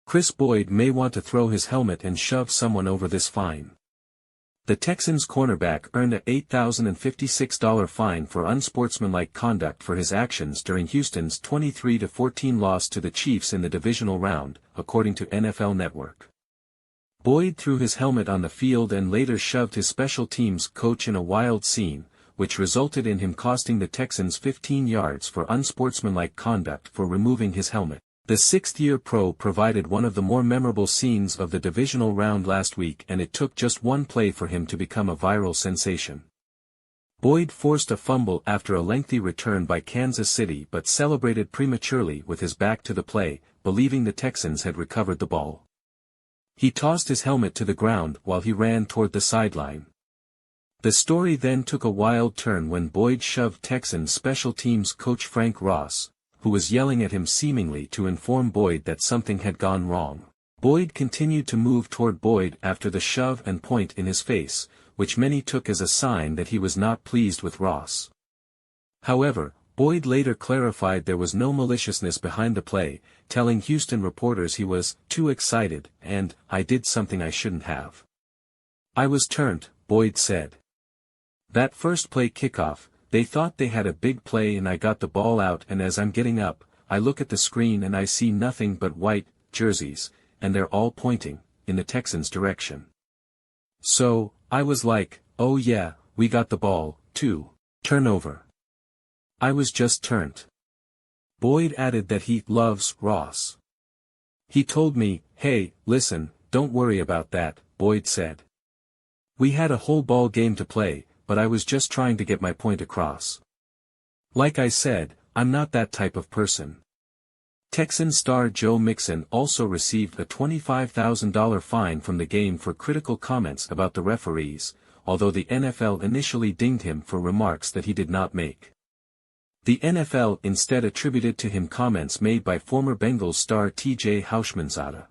Kris Boyd may want to throw his helmet and shove someone over this fine. The Texans cornerback earned a $8,056 fine for unsportsmanlike conduct for his actions during Houston's 23-14 loss to the Chiefs in the divisional round, according to NFL Network. Boyd threw his helmet on the field and later shoved his special teams coach in a wild scene, which resulted in him costing the Texans 15 yards for unsportsmanlike conduct for removing his helmet. The sixth-year pro provided one of the more memorable scenes of the divisional round last week, and it took just one play for him to become a viral sensation. Boyd forced a fumble after a lengthy return by Kansas City but celebrated prematurely with his back to the play, believing the Texans had recovered the ball. He tossed his helmet to the ground while he ran toward the sideline. The story then took a wild turn when Boyd shoved Texans special teams coach Frank Ross, who was yelling at him seemingly to inform Boyd that something had gone wrong. Boyd continued to move toward Boyd after the shove and point in his face, which many took as a sign that he was not pleased with Ross. However, Boyd later clarified there was no maliciousness behind the play, telling Houston reporters he was too excited and, "I did something I shouldn't have. I was turned," Boyd said. "That first play kickoff, they thought they had a big play and I got the ball out, and as I'm getting up, I look at the screen and I see nothing but white jerseys, and they're all pointing in the Texans' direction. So, I was like, oh yeah, we got the ball, too. Turnover. I was just turned." Boyd added that he loves Ross. "He told me, hey, listen, don't worry about that," Boyd said. "We had a whole ball game to play, but I was just trying to get my point across. Like I said, I'm not that type of person." Texans star Joe Mixon also received a $25,000 fine from the game for critical comments about the referees, although the NFL initially dinged him for remarks that he did not make. The NFL instead attributed to him comments made by former Bengals star T.J. Houshmandzadeh.